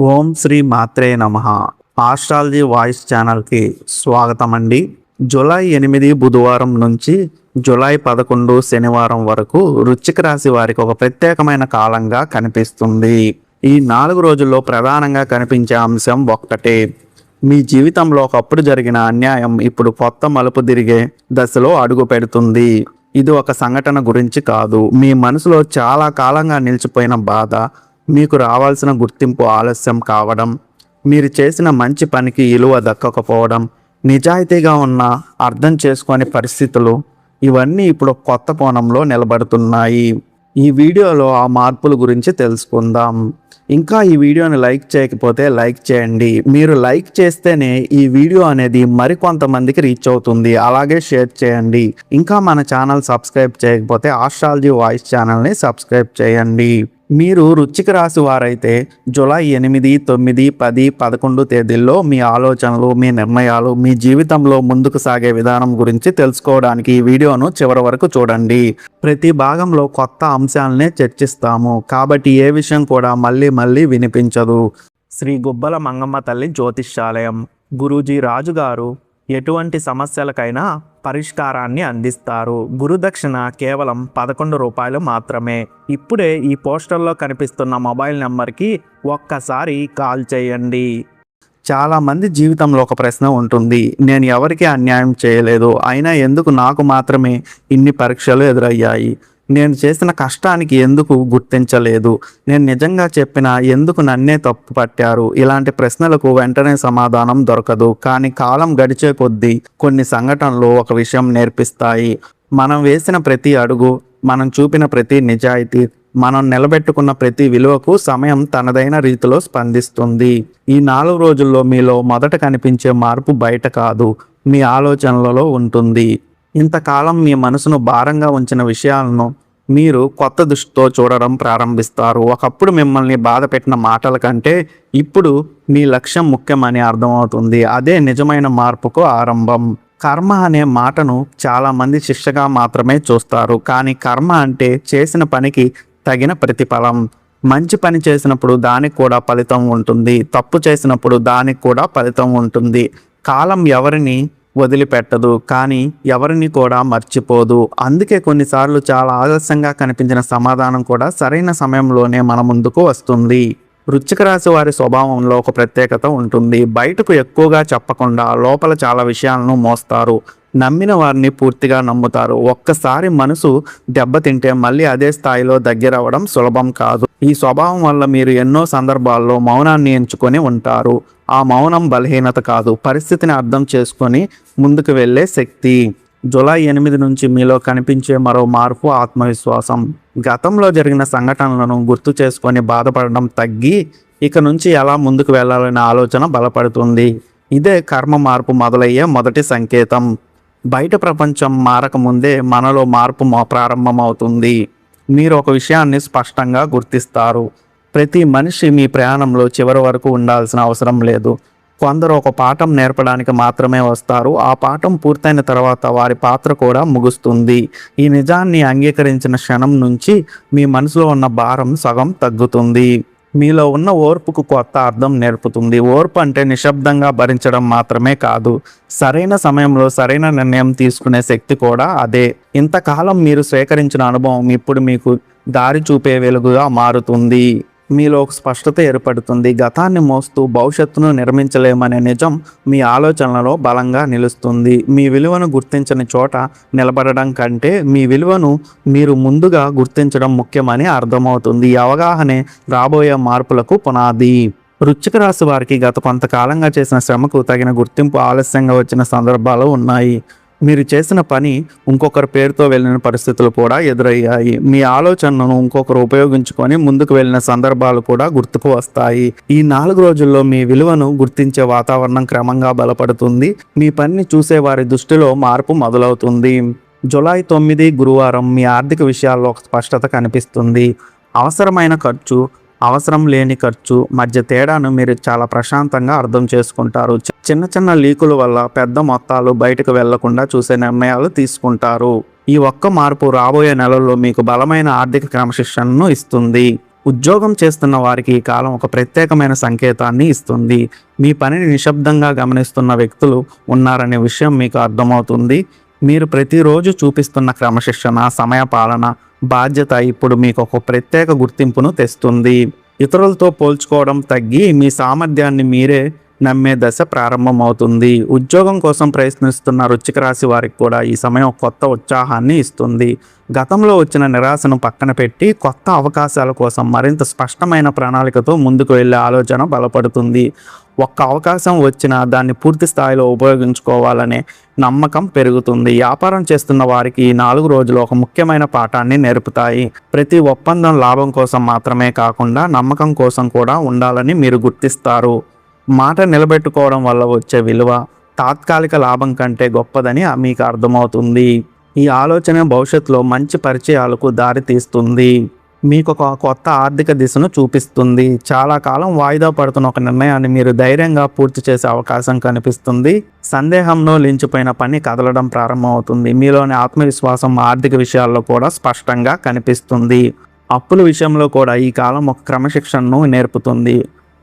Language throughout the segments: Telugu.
ఓం శ్రీ మాత్రే నమః. ఆస్ట్రాలజీ వాయిస్ ఛానల్కి స్వాగతం అండి. జూలై 8 బుధవారం నుంచి జూలై 11 శనివారం వరకు వృశ్చిక రాశి వారికి ఒక ప్రత్యేకమైన కాలంగా కనిపిస్తుంది. ఈ 4 రోజుల్లో ప్రధానంగా కనిపించే అంశం ఒక్కటే. మీ జీవితంలో ఒకప్పుడు జరిగిన అన్యాయం ఇప్పుడు కొత్త మలుపు తిరిగే దశలో అడుగు పెడుతుంది. ఇది ఒక సంఘటన గురించి కాదు, మీ మనసులో చాలా కాలంగా నిలిచిపోయిన బాధ, మీకు రావాల్సిన గుర్తింపు ఆలస్యం కావడం, మీరు చేసిన మంచి పనికి విలువ దక్కకపోవడం, నిజాయితీగా ఉన్న అర్థం చేసుకునే పరిస్థితులు, ఇవన్నీ ఇప్పుడు కొత్త కోణంలో నిలబడుతున్నాయి. ఈ వీడియోలో ఆ మార్పుల గురించి తెలుసుకుందాం. ఇంకా ఈ వీడియోని లైక్ చేయకపోతే లైక్ చేయండి. మీరు లైక్ చేస్తేనే ఈ వీడియో అనేది మరికొంతమందికి రీచ్ అవుతుంది. అలాగే షేర్ చేయండి. ఇంకా మన ఛానల్ సబ్స్క్రైబ్ చేయకపోతే ఆస్ట్రాలజీ వాయిస్ ఛానల్ని సబ్స్క్రైబ్ చేయండి. మీరు వృశ్చిక రాశి వారైతే జూలై 8, 9, 10, 11 తేదీల్లో మీ ఆలోచనలు, మీ నిర్ణయాలు, మీ జీవితంలో ముందుకు సాగే విధానం గురించి తెలుసుకోవడానికి ఈ వీడియోను చివరి వరకు చూడండి. ప్రతి భాగంలో కొత్త అంశాలనే చర్చిస్తాము కాబట్టి ఏ విషయం కూడా మళ్ళీ వినిపించదు. శ్రీ గుబ్బల మంగమ్మ తల్లి జ్యోతిష్యాలయం గురూజీ రాజు గారు ఎటువంటి సమస్యలకైనా పరిష్కారాన్ని అందిస్తారు. గురుదక్షిణ కేవలం 11 రూపాయలు మాత్రమే. ఇప్పుడే ఈ పోస్టర్లో కనిపిస్తున్న మొబైల్ నెంబర్కి ఒక్కసారి కాల్ చేయండి. చాలామంది జీవితంలో ఒక ప్రశ్న ఉంటుంది, నేను ఎవరికి అన్యాయం చేయలేదు, అయినా ఎందుకు నాకు మాత్రమే ఇన్ని పరీక్షలు ఎదురయ్యాయి, నేను చేసిన కష్టానికి ఎందుకు గుర్తించలేదు, నేను నిజంగా చెప్పినా ఎందుకు నన్నే తప్పు పట్టారు. ఇలాంటి ప్రశ్నలకు వెంటనే సమాధానం దొరకదు. కానీ కాలం గడిచే కొద్దీ కొన్ని సంఘటనలు ఒక విషయం నేర్పిస్తాయి. మనం వేసిన ప్రతి అడుగు, మనం చూపిన ప్రతి నిజాయితీ, మనం నిలబెట్టుకున్న ప్రతి విలువకు సమయం తనదైన రీతిలో స్పందిస్తుంది. ఈ 4 రోజుల్లో మీలో మొదట కనిపించే మార్పు బయట కాదు, మీ ఆలోచనలలో ఉంటుంది. ఇంతకాలం మీ మనసును భారంగా ఉంచిన విషయాలను మీరు కొత్త దృష్టితో చూడడం ప్రారంభిస్తారు. ఒకప్పుడు మిమ్మల్ని బాధ పెట్టిన మాటల కంటే ఇప్పుడు మీ లక్ష్యం ముఖ్యమని అర్థమవుతుంది. అదే నిజమైన మార్పుకు ఆరంభం. కర్మ అనే మాటను చాలామంది శిక్షగా మాత్రమే చూస్తారు. కానీ కర్మ అంటే చేసిన పనికి తగిన ప్రతిఫలం. మంచి పని చేసినప్పుడు దానికి కూడా ఫలితం ఉంటుంది, తప్పు చేసినప్పుడు దానికి కూడా ఫలితం ఉంటుంది. కాలం ఎవరిని వదిలిపెట్టదు, కానీ ఎవరిని కూడా మర్చిపోదు. అందుకే కొన్నిసార్లు చాలా ఆలస్యంగా కనిపించిన సమాధానం కూడా సరైన సమయంలోనే మన ముందుకు వస్తుంది. వృశ్చిక రాశి వారి స్వభావంలో ఒక ప్రత్యేకత ఉంటుంది. బయటకు ఎక్కువగా చెప్పకుండా లోపల చాలా విషయాలను మోస్తారు. నమ్మిన వారిని పూర్తిగా నమ్ముతారు. ఒక్కసారి మనసు దెబ్బతింటే మళ్ళీ అదే స్థాయిలో దగ్గరవ్వడం సులభం కాదు. ఈ స్వభావం వల్ల మీరు ఎన్నో సందర్భాల్లో మౌనాన్ని ఎంచుకొని ఉంటారు. ఆ మౌనం బలహీనత కాదు, పరిస్థితిని అర్థం చేసుకొని ముందుకు వెళ్ళే శక్తి. జూలై 8 నుంచి మీలో కనిపించే మరో మార్పు ఆత్మవిశ్వాసం. గతంలో జరిగిన సంఘటనలను గుర్తు చేసుకొని బాధపడడం తగ్గి ఇక నుంచి ఎలా ముందుకు వెళ్ళాలనే ఆలోచన బలపడుతుంది. ఇదే కర్మ మార్పు మొదలయ్యే మొదటి సంకేతం. బయట ప్రపంచం మారకముందే మనలో మార్పు ప్రారంభమవుతుంది. మీరు ఒక విషయాన్ని స్పష్టంగా గుర్తిస్తారు, ప్రతి మనిషి మీ ప్రయాణంలో చివరి వరకు ఉండాల్సిన అవసరం లేదు. కొందరు ఒక పాఠం నేర్పడానికి మాత్రమే వస్తారు. ఆ పాఠం పూర్తయిన తర్వాత వారి పాత్ర కూడా ముగుస్తుంది. ఈ నిజాన్ని అంగీకరించిన క్షణం నుంచి మీ మనసులో ఉన్న భారం సగం తగ్గుతుంది. మీలో ఉన్న ఓర్పుకు కొత్త అర్థం నేర్పుతుంది. ఓర్పు అంటే నిశ్శబ్దంగా భరించడం మాత్రమే కాదు, సరైన సమయంలో సరైన నిర్ణయం తీసుకునే శక్తి కూడా అదే. ఇంతకాలం మీరు స్వీకరించిన అనుభవం ఇప్పుడు మీకు దారి చూపే వెలుగుగా మారుతుంది. మీలో ఒక స్పష్టత ఏర్పడుతుంది. గతాన్ని మోస్తూ భవిష్యత్తును నిర్మించలేమనే నిజం మీ ఆలోచనలలో బలంగా నిలుస్తుంది. మీ విలువను గుర్తించని చోట నిలబడడం కంటే మీ విలువను మీరు ముందుగా గుర్తించడం ముఖ్యమని అర్థమవుతుంది. ఈ అవగాహనే రాబోయే మార్పులకు పునాది. వృశ్చిక రాశి వారికి గత కొంతకాలంగా చేసిన శ్రమకు తగిన గుర్తింపు ఆలస్యంగా వచ్చిన సందర్భాలు ఉన్నాయి. మీరు చేసిన పని ఇంకొకరి పేరుతో వెళ్ళిన పరిస్థితులు కూడా ఎదురయ్యాయి. మీ ఆలోచనను ఇంకొకరు ఉపయోగించుకొని ముందుకు వెళ్ళిన సందర్భాలు కూడా గుర్తుకు వస్తాయి. ఈ 4 రోజుల్లో మీ విలువను గుర్తించే వాతావరణం క్రమంగా బలపడుతుంది. మీ పనిని చూసే వారి దృష్టిలో మార్పు మొదలవుతుంది. జూలై 9 గురువారం మీ ఆర్థిక విషయాల్లో ఒక స్పష్టత కనిపిస్తుంది. అవసరమైన ఖర్చు, అవసరం లేని ఖర్చు మధ్య తేడాను మీరు చాలా ప్రశాంతంగా అర్థం చేసుకుంటారు. చిన్న లీకుల వల్ల పెద్ద మొత్తాలు బయటకు వెళ్లకుండా చూసే నిర్ణయాలు తీసుకుంటారు. ఈ ఒక్క మార్పు రాబోయే నెలల్లో మీకు బలమైన ఆర్థిక క్రమశిక్షణను ఇస్తుంది. ఉద్యోగం చేస్తున్న వారికి ఈ కాలం ఒక ప్రత్యేకమైన సంకేతాన్ని ఇస్తుంది. మీ పనిని నిశ్శబ్దంగా గమనిస్తున్న వ్యక్తులు ఉన్నారనే విషయం మీకు అర్థమవుతుంది. మీరు ప్రతిరోజు చూపిస్తున్న క్రమశిక్షణ, సమయపాలన, బాధ్యత ఇప్పుడు మీకు ఒక ప్రత్యేక గుర్తింపును తెస్తుంది. ఇతరులతో పోల్చుకోవడం తగ్గి మీ సామర్థ్యాన్ని మీరే నమ్మే దశ ప్రారంభమవుతుంది. ఉద్యోగం కోసం ప్రయత్నిస్తున్న వృశ్చిక రాశి వారికి కూడా ఈ సమయం కొత్త ఉత్సాహాన్ని ఇస్తుంది. గతంలో వచ్చిన నిరాశను పక్కన పెట్టి కొత్త అవకాశాల కోసం మరింత స్పష్టమైన ప్రణాళికతో ముందుకు వెళ్ళే ఆలోచన బలపడుతుంది. ఒక్క అవకాశం వచ్చినా దాన్ని పూర్తి స్థాయిలో ఉపయోగించుకోవాలనే నమ్మకం పెరుగుతుంది. వ్యాపారం చేస్తున్న వారికి ఈ 4 రోజులు ఒక ముఖ్యమైన పాఠాన్ని నేర్పుతాయి. ప్రతి ఒప్పందం లాభం కోసం మాత్రమే కాకుండా నమ్మకం కోసం కూడా ఉండాలని మీరు గుర్తిస్తారు. మాట నిలబెట్టుకోవడం వల్ల వచ్చే విలువ తాత్కాలిక లాభం కంటే గొప్పదని మీకు అర్థమవుతుంది. ఈ ఆలోచన భవిష్యత్తులో మంచి పరిచయాలకు దారి తీస్తుంది. మీకు ఒక కొత్త ఆర్థిక దిశను చూపిస్తుంది. చాలా కాలం వాయిదా పడుతున్న ఒక నిర్ణయాన్ని మీరు ధైర్యంగా పూర్తి చేసే అవకాశం కనిపిస్తుంది. సందేహంలో లించిపోయిన పని కదలడం ప్రారంభమవుతుంది. మీలోని ఆత్మవిశ్వాసం ఆర్థిక విషయాల్లో కూడా స్పష్టంగా కనిపిస్తుంది. అప్పుల విషయంలో కూడా ఈ కాలం ఒక క్రమశిక్షణను నేర్పుతుంది.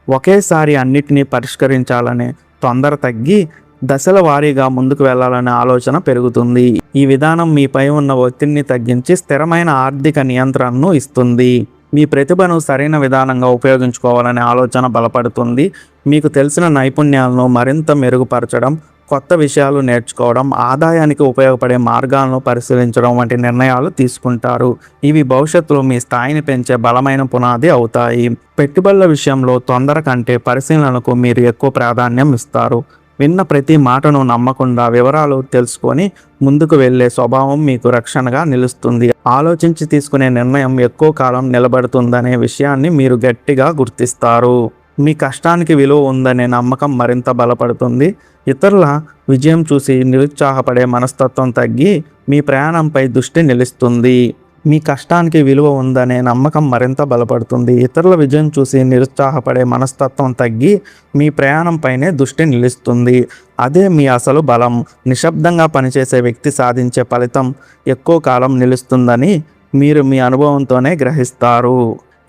ఒకేసారి అన్నిటినీ పరిష్కరించాలనే తొందర తగ్గి దశల వారీగా ముందుకు వెళ్ళాలనే ఆలోచన పెరుగుతుంది. ఈ విధానం మీపై ఉన్న ఒత్తిడిని తగ్గించి స్థిరమైన ఆర్థిక నియంత్రణను ఇస్తుంది. మీ ప్రతిభను సరైన విధానంగా ఉపయోగించుకోవాలనే ఆలోచన బలపడుతుంది. మీకు తెలిసిన నైపుణ్యాలను మరింత మెరుగుపరచడం, కొత్త విషయాలు నేర్చుకోవడం, ఆదాయానికి ఉపయోగపడే మార్గాలను పరిశీలించడం వంటి నిర్ణయాలు తీసుకుంటారు. ఇవి భవిష్యత్తులో మీ స్థాయిని పెంచే బలమైన పునాది అవుతాయి. పెట్టుబడుల విషయంలో తొందర కంటే పరిశీలనకు మీరు ఎక్కువ ప్రాధాన్యం ఇస్తారు. విన్న ప్రతి మాటను నమ్మకుండా వివరాలు తెలుసుకొని ముందుకు వెళ్ళే స్వభావం మీకు రక్షణగా నిలుస్తుంది. ఆలోచించి తీసుకునే నిర్ణయం ఎక్కువ కాలం నిలబడుతుందనే విషయాన్ని మీరు గట్టిగా గుర్తిస్తారు. మీ కష్టానికి విలువ ఉందనే నమ్మకం మరింత బలపడుతుంది. ఇతరుల విజయం చూసి నిరుత్సాహపడే మనస్తత్వం తగ్గి మీ ప్రయాణంపై దృష్టి నిలుస్తుంది. మీ కష్టానికి విలువ ఉందనే నమ్మకం మరింత బలపడుతుంది. ఇతరుల విజయం చూసి నిరుత్సాహపడే మనస్తత్వం తగ్గి మీ ప్రయాణంపైనే దృష్టి నిలుస్తుంది. అదే మీ అసలు బలం. నిశ్శబ్దంగా పనిచేసే వ్యక్తి సాధించే ఫలితం ఎక్కువ కాలం నిలుస్తుందని మీరు మీ అనుభవంతోనే గ్రహిస్తారు.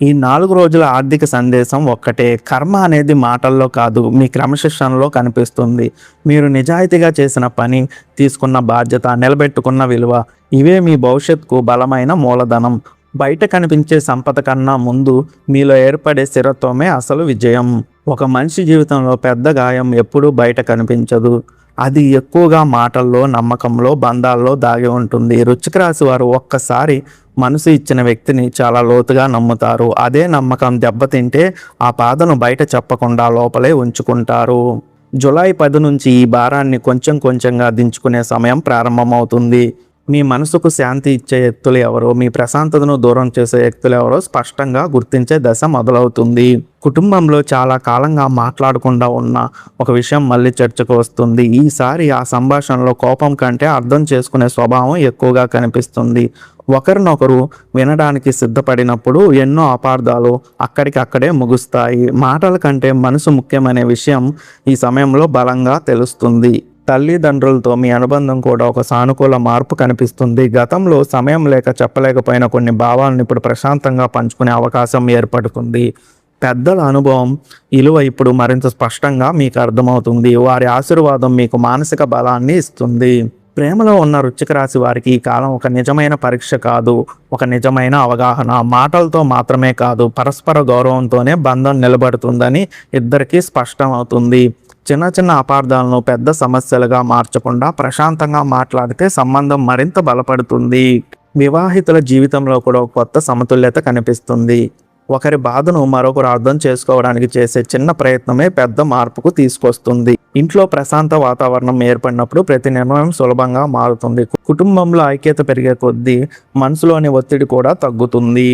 ఈ 4 రోజుల ఆర్థిక సందేశం ఒక్కటే. కర్మ అనేది మాటల్లో కాదు, మీ క్రమశిక్షణలో కనిపిస్తుంది. మీరు నిజాయితీగా చేసిన పని, తీసుకున్న బాధ్యత, నిలబెట్టుకున్న విలువ, ఇవే మీ భవిష్యత్తుకు బలమైన మూలధనం. బయట కనిపించే సంపద కన్నా ముందు మీలో ఏర్పడే స్థిరత్వమే అసలు విజయం. ఒక మనిషి జీవితంలో పెద్ద గాయం ఎప్పుడూ బయట కనిపించదు. అది ఎక్కువగా మాటల్లో, నమ్మకంలో, బంధాల్లో దాగి ఉంటుంది. వృశ్చిక రాశి వారు ఒక్కసారి మనసు ఇచ్చిన వ్యక్తిని చాలా లోతుగా నమ్ముతారు. అదే నమ్మకం దెబ్బతింటే ఆ బాధను బయట చెప్పకుండా లోపలే ఉంచుకుంటారు. జూలై 10 నుంచి ఈ భారాన్ని కొంచెం కొంచెంగా దించుకునే సమయం ప్రారంభమవుతుంది. మీ మనసుకు శాంతి ఇచ్చే వ్యక్తులు ఎవరో, మీ ప్రశాంతతను దూరం చేసే వ్యక్తులు ఎవరో స్పష్టంగా గుర్తించే దశ మొదలవుతుంది. కుటుంబంలో చాలా కాలంగా మాట్లాడకుండా ఉన్న ఒక విషయం మళ్ళీ చర్చకు వస్తుంది. ఈసారి ఆ సంభాషణలో కోపం కంటే అర్థం చేసుకునే స్వభావం ఎక్కువగా కనిపిస్తుంది. ఒకరినొకరు వినడానికి సిద్ధపడినప్పుడు ఎన్నో అపార్థాలు అక్కడికక్కడే ముగుస్తాయి. మాటల కంటే మనసు ముఖ్యమనే విషయం ఈ సమయంలో బలంగా తెలుస్తుంది. తల్లిదండ్రులతో మీ అనుబంధం కూడా ఒక సానుకూల మార్పు కనిపిస్తుంది. గతంలో సమయం లేక చెప్పలేకపోయిన కొన్ని భావాలను ఇప్పుడు ప్రశాంతంగా పంచుకునే అవకాశం ఏర్పడుతుంది. పెద్దల అనుభవం విలువ ఇప్పుడు మరింత స్పష్టంగా మీకు అర్థమవుతుంది. వారి ఆశీర్వాదం మీకు మానసిక బలాన్ని ఇస్తుంది. ప్రేమలో ఉన్న వృశ్చిక రాశి వారికి ఈ కాలం ఒక నిజమైన పరీక్ష కాదు, ఒక నిజమైన అవగాహన. మాటలతో మాత్రమే కాదు, పరస్పర గౌరవంతోనే బంధం నిలబడుతుందని ఇద్దరికీ స్పష్టమవుతుంది. చిన్న చిన్న అపార్థాలను పెద్ద సమస్యలుగా మార్చకుండా ప్రశాంతంగా మాట్లాడితే సంబంధం మరింత బలపడుతుంది. వివాహితుల జీవితంలో కూడా ఒక కొత్త సమతుల్యత కనిపిస్తుంది. ఒకరి బాధను మరొకరు అర్థం చేసుకోవడానికి చేసే చిన్న ప్రయత్నమే పెద్ద మార్పుకు తీసుకొస్తుంది. ఇంట్లో ప్రశాంత వాతావరణం ఏర్పడినప్పుడు ప్రతి నిర్ణయం సులభంగా మారుతుంది. కుటుంబంలో ఐక్యత పెరిగే కొద్దీ మనసులోని ఒత్తిడి కూడా తగ్గుతుంది.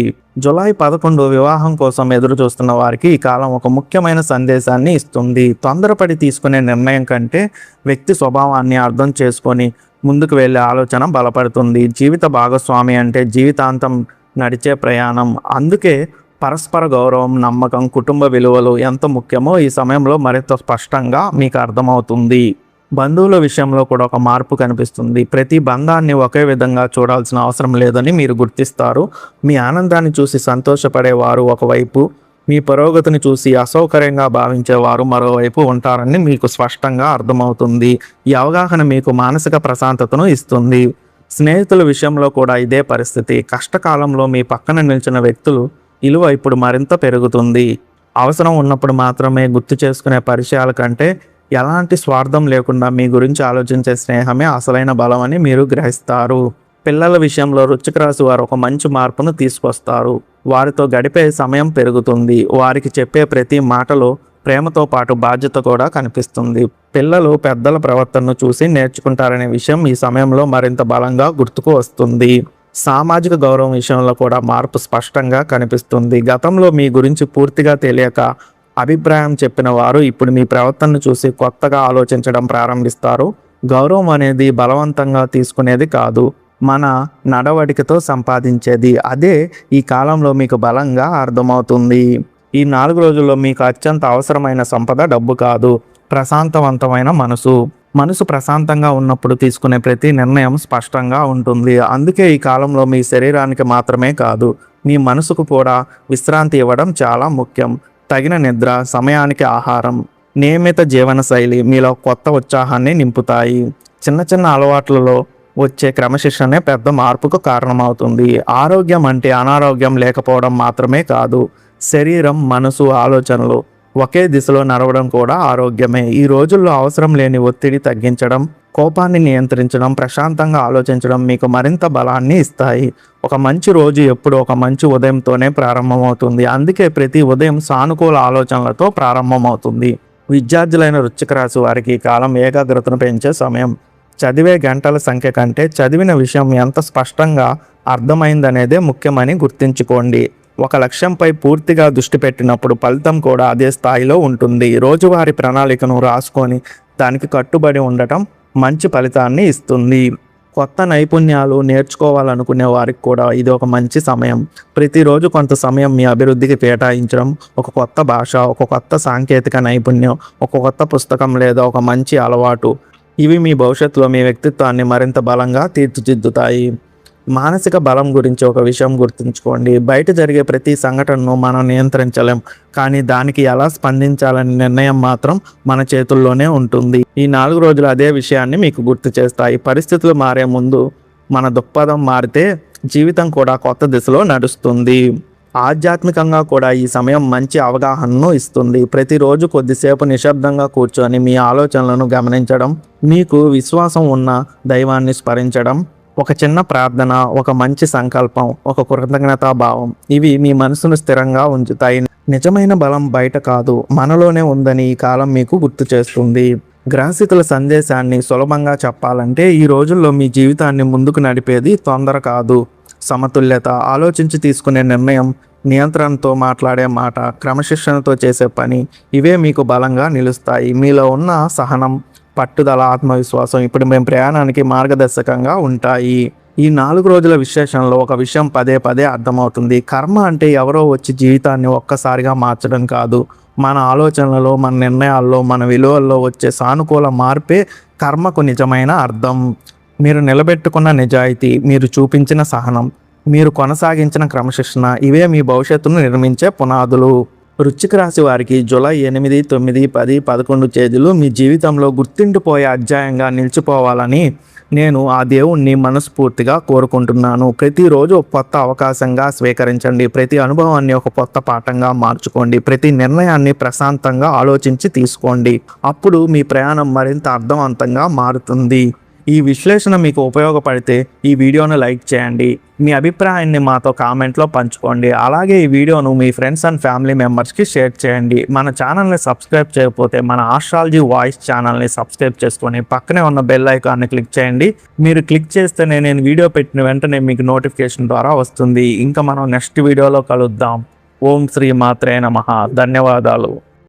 జూలై 11 వివాహం కోసం ఎదురు చూస్తున్న వారికి ఈ కాలం ఒక ముఖ్యమైన సందేశాన్ని ఇస్తుంది. తొందరపడి తీసుకునే నిర్ణయం కంటే వ్యక్తి స్వభావాన్ని అర్థం చేసుకొని ముందుకు వెళ్ళే ఆలోచన బలపడుతుంది. జీవిత భాగస్వామి అంటే జీవితాంతం నడిచే ప్రయాణం. అందుకే పరస్పర గౌరవం, నమ్మకం, కుటుంబ విలువలు ఎంత ముఖ్యమో ఈ సమయంలో మరింత స్పష్టంగా మీకు అర్థమవుతుంది. బంధువుల విషయంలో కూడా ఒక మార్పు కనిపిస్తుంది. ప్రతి బంధాన్ని ఒకే విధంగా చూడాల్సిన అవసరం లేదని మీరు గుర్తిస్తారు. మీ ఆనందాన్ని చూసి సంతోషపడేవారు ఒకవైపు, మీ పురోగతిని చూసి అసౌకర్యంగా భావించేవారు మరోవైపు ఉంటారని మీకు స్పష్టంగా అర్థమవుతుంది. ఈ అవగాహన మీకు మానసిక ప్రశాంతతను ఇస్తుంది. స్నేహితుల విషయంలో కూడా ఇదే పరిస్థితి. కష్టకాలంలో మీ పక్కన నిలిచిన వ్యక్తులు విలువ ఇప్పుడు మరింత పెరుగుతుంది. అవసరం ఉన్నప్పుడు మాత్రమే గుర్తు చేసుకునే పరిచయాల కంటే ఎలాంటి స్వార్థం లేకుండా మీ గురించి ఆలోచించే స్నేహమే అసలైన బలం అని మీరు గ్రహిస్తారు. పిల్లల విషయంలో వృశ్చిక రాశి వారు ఒక మంచి మార్పును తీసుకొస్తారు. వారితో గడిపే సమయం పెరుగుతుంది. వారికి చెప్పే ప్రతి మాటలో ప్రేమతో పాటు బాధ్యత కూడా కనిపిస్తుంది. పిల్లలు పెద్దల ప్రవర్తనను చూసి నేర్చుకుంటారనే విషయం ఈ సమయంలో మరింత బలంగా గుర్తుకు వస్తుంది. సామాజిక గౌరవం విషయంలో కూడా మార్పు స్పష్టంగా కనిపిస్తుంది. గతంలో మీ గురించి పూర్తిగా తెలియక అభిప్రాయం చెప్పిన వారు ఇప్పుడు మీ ప్రవర్తనను చూసి కొత్తగా ఆలోచించడం ప్రారంభిస్తారు. గౌరవం అనేది బలవంతంగా తీసుకునేది కాదు, మన నడవడికతో సంపాదించేది. అదే ఈ కాలంలో మీకు బలంగా అర్థమవుతుంది. ఈ 4 రోజుల్లో మీకు అత్యంత అవసరమైన సంపద డబ్బు కాదు, ప్రశాంతవంతమైన మనసు ప్రశాంతంగా ఉన్నప్పుడు తీసుకునే ప్రతి నిర్ణయం స్పష్టంగా ఉంటుంది. అందుకే ఈ కాలంలో మీ శరీరానికి మాత్రమే కాదు, మీ మనసుకు కూడా విశ్రాంతి ఇవ్వడం చాలా ముఖ్యం. తగిన నిద్ర, సమయానికి ఆహారం, నియమిత జీవనశైలి మీలో కొత్త ఉత్సాహాన్ని నింపుతాయి. చిన్న చిన్న అలవాట్లలో వచ్చే క్రమశిక్షణే పెద్ద మార్పుకు కారణమవుతుంది. ఆరోగ్యం అంటే అనారోగ్యం లేకపోవడం మాత్రమే కాదు, శరీరం, మనసు, ఆలోచనలు ఒకే దిశలో నడవడం కూడా ఆరోగ్యమే. ఈ రోజుల్లో అవసరం లేని ఒత్తిడి తగ్గించడం, కోపాన్ని నియంత్రించడం, ప్రశాంతంగా ఆలోచించడం మీకు మరింత బలాన్ని ఇస్తాయి. ఒక మంచి రోజు ఎప్పుడు ఒక మంచి ఉదయంతోనే ప్రారంభమవుతుంది. అందుకే ప్రతి ఉదయం సానుకూల ఆలోచనలతో ప్రారంభమవుతుంది. విద్యార్థులైన వృశ్చిక రాశి వారికి ఈ కాలం ఏకాగ్రతను పెంచే సమయం. చదివే గంటల సంఖ్య కంటే చదివిన విషయం ఎంత స్పష్టంగా అర్థమైందనేదే ముఖ్యమని గుర్తుంచుకోండి. ఒక లక్ష్యంపై పూర్తిగా దృష్టి పెట్టినప్పుడు ఫలితం కూడా అదే స్థాయిలో ఉంటుంది. రోజువారీ ప్రణాళికను రాసుకొని దానికి కట్టుబడి ఉండటం మంచి ఫలితాన్ని ఇస్తుంది. కొత్త నైపుణ్యాలు నేర్చుకోవాలనుకునే వారికి కూడా ఇది ఒక మంచి సమయం. ప్రతిరోజు కొంత సమయం మీ అభివృద్ధికి కేటాయించడం, ఒక కొత్త భాష, ఒక కొత్త సాంకేతిక నైపుణ్యం, ఒక కొత్త పుస్తకం లేదా ఒక మంచి అలవాటు, ఇవి మీ భవిష్యత్తులో మీ వ్యక్తిత్వాన్ని మరింత బలంగా తీర్చిదిద్దుతాయి. మానసిక బలం గురించి ఒక విషయం గుర్తుంచుకోండి. బయట జరిగే ప్రతి సంఘటనను మనం నియంత్రించలేం, కానీ దానికి ఎలా స్పందించాలనే నిర్ణయం మాత్రం మన చేతుల్లోనే ఉంటుంది. ఈ 4 రోజులు అదే విషయాన్ని మీకు గుర్తు చేస్తాయి. పరిస్థితులు మారే ముందు మన దృక్పథం మారితే జీవితం కూడా కొత్త దిశలో నడుస్తుంది. ఆధ్యాత్మికంగా కూడా ఈ సమయం మంచి అవగాహనను ఇస్తుంది. ప్రతిరోజు కొద్దిసేపు నిశ్శబ్దంగా కూర్చొని మీ ఆలోచనలను గమనించడం, మీకు విశ్వాసం ఉన్న దైవాన్ని స్మరించడం, ఒక చిన్న ప్రార్థన, ఒక మంచి సంకల్పం, ఒక కృతజ్ఞతా భావం, ఇవి మీ మనసును స్థిరంగా ఉంచుతాయి. నిజమైన బలం బయట కాదు, మనలోనే ఉందని ఈ కాలం మీకు గుర్తు చేస్తుంది. గ్రహస్థితుల సందేశాన్ని సులభంగా చెప్పాలంటే ఈ రోజుల్లో మీ జీవితాన్ని ముందుకు నడిపేది తొందర కాదు, సమతుల్యత. ఆలోచించి తీసుకునే నిర్ణయం, నియంత్రణతో మాట్లాడే మాట, క్రమశిక్షణతో చేసే పని, ఇవే మీకు బలంగా నిలుస్తాయి. మీలో ఉన్న సహనం, పట్టుదల, ఆత్మవిశ్వాసం ఇప్పుడు మేము ప్రయాణానికి మార్గదర్శకంగా ఉంటాయి. ఈ 4 రోజుల విశ్లేషణలో ఒక విషయం పదే పదే అర్థమవుతుంది. కర్మ అంటే ఎవరో వచ్చి జీవితాన్ని ఒక్కసారిగా మార్చడం కాదు, మన ఆలోచనలలో, మన నిర్ణయాల్లో, మన విలువల్లో వచ్చే సానుకూల మార్పే కర్మకు నిజమైన అర్థం. మీరు నిలబెట్టుకున్న నిజాయితీ, మీరు చూపించిన సహనం, మీరు కొనసాగించిన క్రమశిక్షణ, ఇవే మీ భవిష్యత్తును నిర్మించే పునాదులు. వృశ్చిక రాశి వారికి జూలై 8, 9, 10, 11 తేదీలు మీ జీవితంలో గుర్తుండిపోయే అధ్యాయంగా నిలిచిపోవాలని నేను ఆ దేవుణ్ణి మనస్ఫూర్తిగా కోరుకుంటున్నాను. ప్రతిరోజు ఒక కొత్త అవకాశంగా స్వీకరించండి. ప్రతి అనుభవాన్ని ఒక కొత్త పాఠంగా మార్చుకోండి. ప్రతి నిర్ణయాన్ని ప్రశాంతంగా ఆలోచించి తీసుకోండి. అప్పుడు మీ ప్రయాణం మరింత అర్థవంతంగా మారుతుంది. ఈ విశ్లేషణ మీకు ఉపయోగపడితే ఈ వీడియోను లైక్ చేయండి. మీ అభిప్రాయాన్ని మాతో కామెంట్లో పంచుకోండి. అలాగే ఈ వీడియోను మీ ఫ్రెండ్స్ అండ్ ఫ్యామిలీ మెంబర్స్కి షేర్ చేయండి. మన ఛానల్ని సబ్స్క్రైబ్ చేయకపోతే మన ఆస్ట్రాలజీ వాయిస్ ఛానల్ని సబ్స్క్రైబ్ చేసుకొని పక్కనే ఉన్న బెల్ ఐకాన్ని క్లిక్ చేయండి. మీరు క్లిక్ చేస్తేనే నేను వీడియో పెట్టిన వెంటనే మీకు నోటిఫికేషన్ ద్వారా వస్తుంది. ఇంకా మనం నెక్స్ట్ వీడియోలో కలుద్దాం. ఓం శ్రీ మాత్రే నమః. ధన్యవాదాలు.